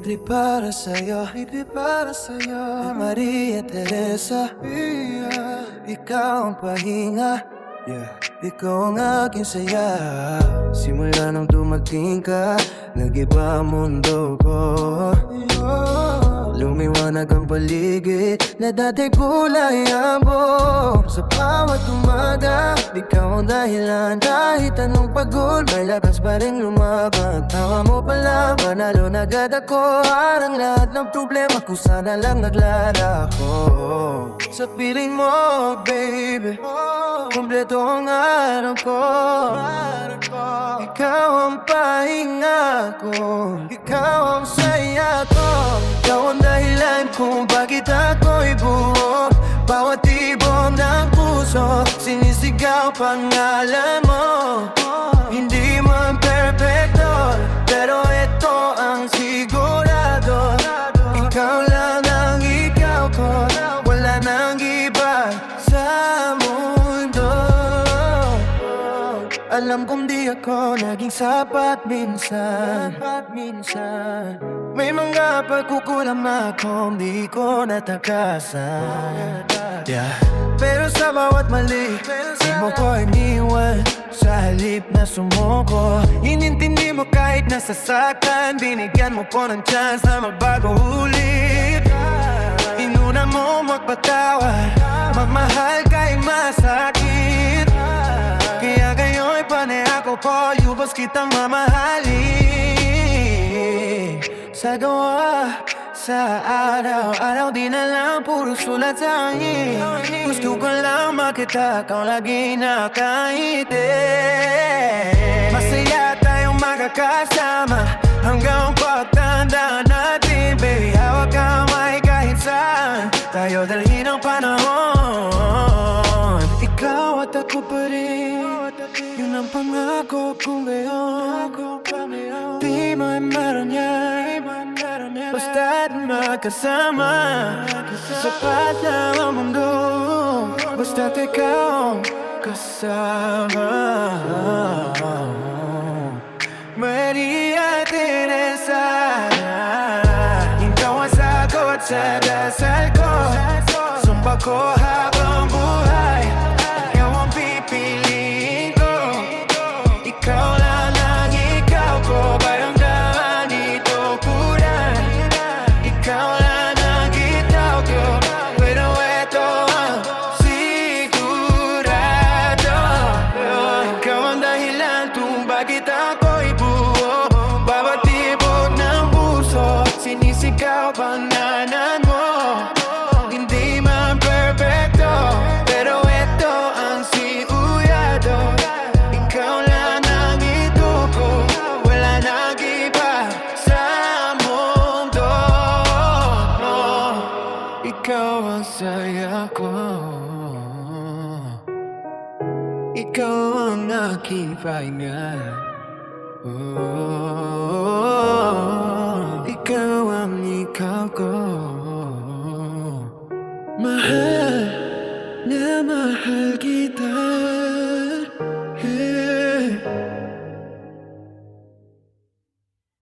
Libre para sa'yo, libre para sa'yo, Maria Teresa. Ikaw ang pahinga, ikaw ang aking saya. Simula nung dumating ka, nag-iba ang mundo ko. Lumiwanag ang paligid na dati kulay abo. Sa bawat umaga, ikaw ang dahilan. Kahit anong pagod, may lakas pa rin lumaban. Tawa mo pala, panalo na agad ako. Harang lahat ng problema kung sana lang naglara ko. Sa piling mo, baby, kumpleto ang araw ko. Ikaw ang pahinga ko, ikaw ang saya ko. Ikaw ang dahilan kung bakit ako'y buo. Bawat tibok ng puso, sinisigaw pangalan mo. Hindi man perfecto, pero ito ang sigurado. Ikaw lang ang ikaw ko, wala nang iba sa mundo. Alam kong di ako naging sapat minsan. May mga pagkukulang na akong di ko natakasan, Pero sa bawat mali, di mo ko iniwan. Sa halip na sumuko, inintindi mo kahit nasasaktan. Binigyan mo ko ng chance na magbago ulit. Inuna mo magpatawad, magmahal kahit masakit. Kaya ngayon panay ako po, lubos kitang mamahalin. Sa gawa, sa araw-araw di na lang puro sulat sa hangin. Gusto ko lang makita kang lagi nakangiti. Masaya tayong magkakasama hanggang pagtanda natin. Baby, hawak kamay kahit saan tayo dalhin ang panahon. Ikaw at ako pa rin, yun ang pangako kong ngayon. Di man meron yan, basta't magkasama. Sapat na ang mundo, basta't ikaw kasama. Maria Teresa, ikaw ang sagot sa dasal ko. Sumpa ko habang buhay, ikaw ang pipiliin ko. Ikaw lang ang ikaw ko, paramdaman ito puran. Ikaw lang ang itaw ko, pero ito ang sigurado. Ikaw ang dahilan kung bakit ako'y buo. Bawat tibok ng puso, sinisigaw pangalan mo. Hindi man perfecto, pero ito ang sigurado. Ikaw lang ang ituko, wala nang iba sa mundo. Ikaw ang saya ko, ikaw ang aking pahinga.